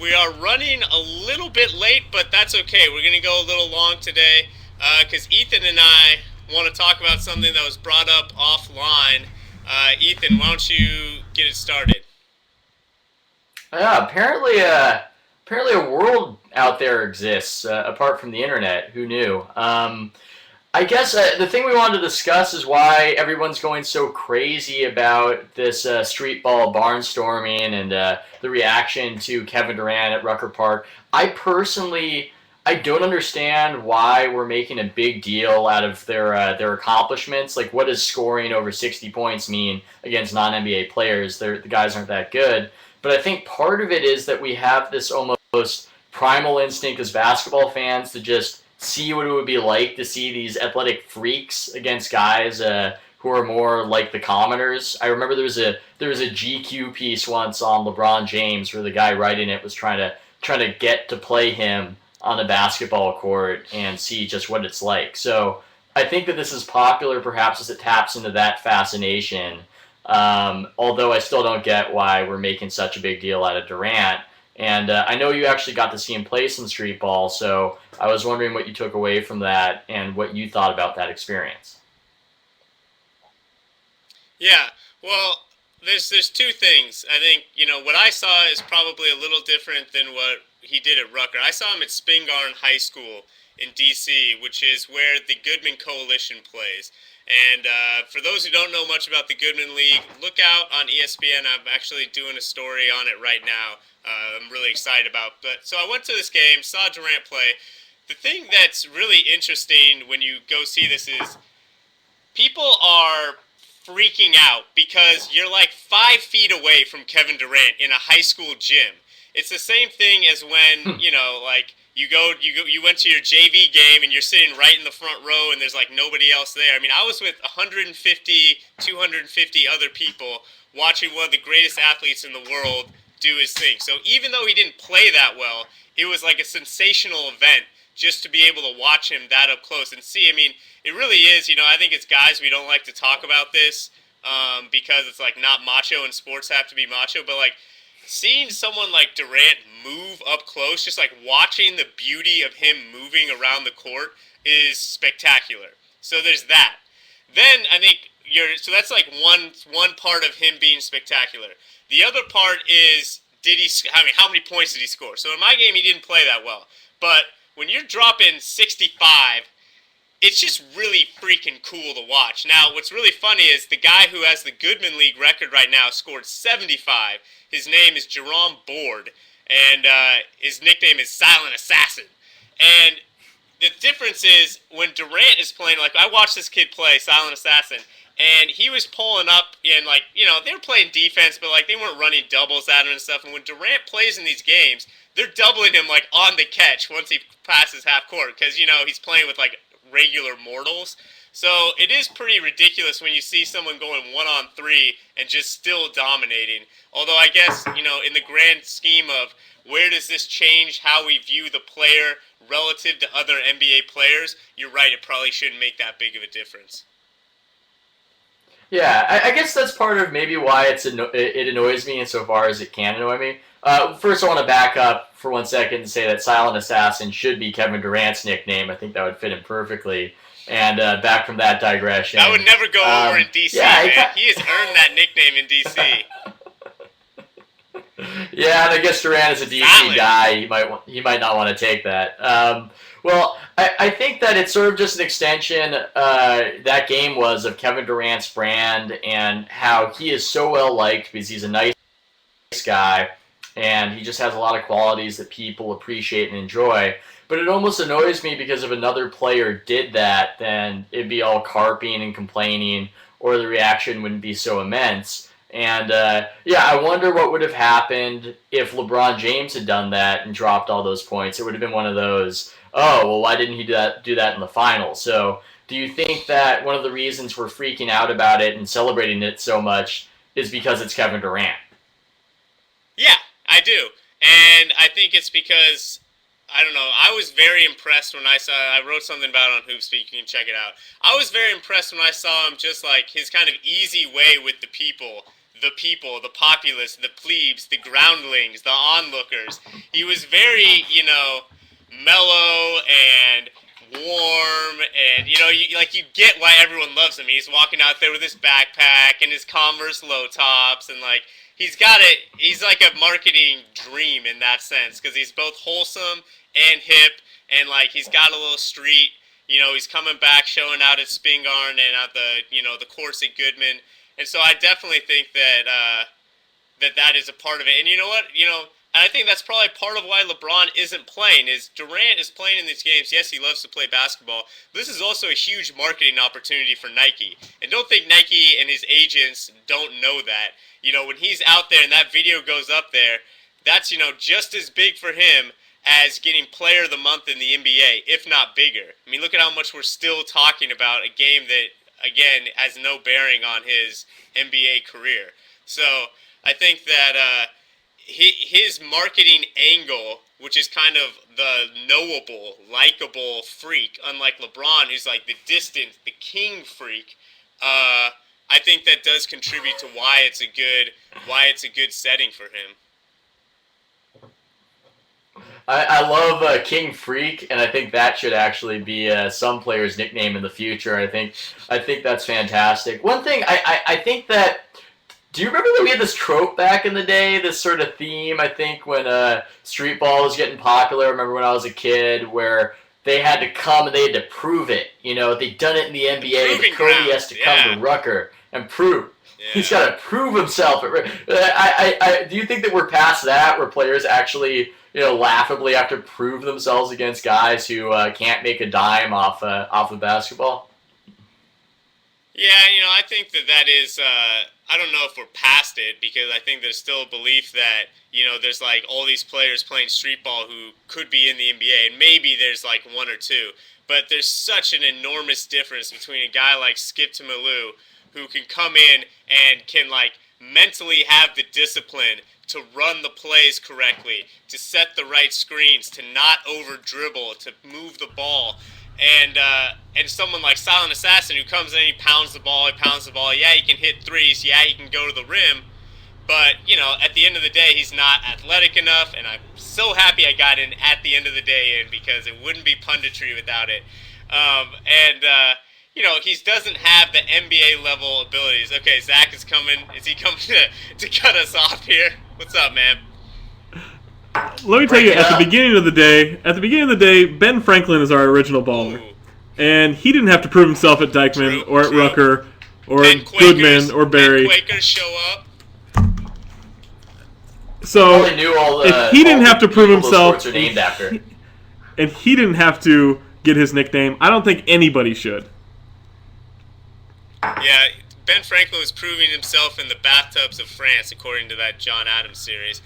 We are running a little bit late, but that's okay. We're going to go a little long today because Ethan and I want to talk about something that was brought up offline. Ethan, why don't you get it started? Yeah, apparently a world out there exists apart from the internet. Who knew? I guess the thing we wanted to discuss is why everyone's going so crazy about this street ball barnstorming and the reaction to Kevin Durant at Rucker Park. I personally, I don't understand why we're making a big deal out of their accomplishments. Like, what does scoring over 60 points mean against non NBA players? The guys aren't that good. But I think part of it is that we have this almost primal instinct as basketball fans to just see what it would be like to see these athletic freaks against guys who are more like the commoners. I remember there was a GQ piece once on LeBron James where the guy writing it was trying to get to play him on a basketball court and see just what it's like. So I think that this is popular perhaps as it taps into that fascination. Although I still don't get why we're making such a big deal out of Durant. And I know you actually got to see him play some street ball, so I was wondering what you took away from that and what you thought about that experience. Yeah, well, there's two things. I think what I saw is probably a little different than what he did at Rucker. I saw him at Spingarn High School in D.C., which is where the Goodman Coalition plays. And for those who don't know much about the Goodman League, look out on ESPN. I'm actually doing a story on it right now. I'm really excited about. But so I went to this game, saw Durant play. The thing that's really interesting when you go see this is people are freaking out because you're like 5 feet away from Kevin Durant in a high school gym. It's the same thing as when like you went to your JV game and you're sitting right in the front row and there's like nobody else there. I mean, I was with 150, 250 other people watching one of the greatest athletes in the world do his thing. So even though he didn't play that well, it was like a sensational event just to be able to watch him that up close and see. I mean, it really is. I think it's guys we don't like to talk about this because it's like not macho and sports have to be macho, but like seeing someone like Durant move up close, just like watching the beauty of him moving around the court is spectacular. So there's that. Then I think so that's like one part of him being spectacular. The other part is how many points did he score? So in my game he didn't play that well. But when you're dropping 65, it's just really freaking cool to watch. Now, what's really funny is the guy who has the Goodman League record right now scored 75. His name is Jerome Board, and his nickname is Silent Assassin. And the difference is when Durant is playing, like I watched this kid play, Silent Assassin, and he was pulling up and like, they were playing defense, but like they weren't running doubles at him and stuff. And when Durant plays in these games, they're doubling him like on the catch once he passes half court because, he's playing with like regular mortals. So it is pretty ridiculous when you see someone going 1-on-3 and just still dominating. Although I guess, in the grand scheme of where does this change how we view the player relative to other NBA players, you're right, it probably shouldn't make that big of a difference. Yeah, I guess that's part of maybe why it annoys me insofar as it can annoy me. First, I want to back up for 1 second and say that Silent Assassin should be Kevin Durant's nickname. I think that would fit him perfectly. And back from that digression. That would never go over in DC, yeah, man. He has earned that nickname in DC. Yeah, and I guess Durant is a DC guy. He might not want to take that. Well, I think that it's sort of just an extension that game was of Kevin Durant's brand and how he is so well liked because he's a nice guy and he just has a lot of qualities that people appreciate and enjoy. But it almost annoys me because if another player did that, then it'd be all carping and complaining, or the reaction wouldn't be so immense. And yeah, I wonder what would have happened if LeBron James had done that and dropped all those points. It would have been one of those, oh, well, why didn't he do that in the finals? So do you think that one of the reasons we're freaking out about it and celebrating it so much is because it's Kevin Durant? Yeah, I do. And I think it's because, I don't know, I was very impressed when I wrote something about it on HoopSpeak, you can check it out. I was very impressed when I saw him just like his kind of easy way with the people the people, the populace, the plebes, the groundlings, the onlookers. He was very, mellow and warm, and you get why everyone loves him. He's walking out there with his backpack and his Converse low tops, and like he's got it. He's like a marketing dream in that sense because he's both wholesome and hip, and like he's got a little street. He's coming back, showing out at Spingarn and at the course at Goodman, and so I definitely think that that is a part of it. And you know what? And I think that's probably part of why LeBron isn't playing. Is Durant is playing in these games. Yes, he loves to play basketball. But this is also a huge marketing opportunity for Nike. And don't think Nike and his agents don't know that. When he's out there and that video goes up there, that's, just as big for him as getting Player of the Month in the NBA, if not bigger. I mean, look at how much we're still talking about a game that, again, has no bearing on his NBA career. So I think that his marketing angle, which is kind of the knowable, likable freak, unlike LeBron, who's like the distant, the king freak, I think that does contribute to why it's a good setting for him. I love King Freak, and I think that should actually be some player's nickname in the future. I think that's fantastic. One thing I think that. Do you remember that we had this trope back in the day, this sort of theme, I think, when streetball was getting popular? I remember when I was a kid, where they had to come and they had to prove it. They'd done it in the NBA, but Kobe has to come to Rucker and prove. Yeah. He's got to prove himself. Do you think that we're past that, where players actually, laughably have to prove themselves against guys who can't make a dime off of basketball? Yeah, I think that is, I don't know if we're past it, because I think there's still a belief that, there's like all these players playing streetball who could be in the NBA, and maybe there's like one or two, but there's such an enormous difference between a guy like Skip Malou, who can come in and can like mentally have the discipline to run the plays correctly, to set the right screens, to not over dribble, to move the ball. And someone like Silent Assassin, who comes in and he pounds the ball. Yeah, he can hit threes. Yeah, he can go to the rim. But, at the end of the day, he's not athletic enough. And I'm so happy I got in at the end of the day because it wouldn't be punditry without it. He doesn't have the NBA level abilities. Okay, Zach is coming. Is he coming to cut us off here? What's up, man? Let me tell you, at the beginning of the day, Ben Franklin is our original baller. Ooh. And he didn't have to prove himself at Dykeman or at Rucker or Goodman or Barry. Quakers show up. So if he didn't have to prove himself, and he didn't have to get his nickname, I don't think anybody should. Yeah, Ben Franklin was proving himself in the bathtubs of France, according to that John Adams series.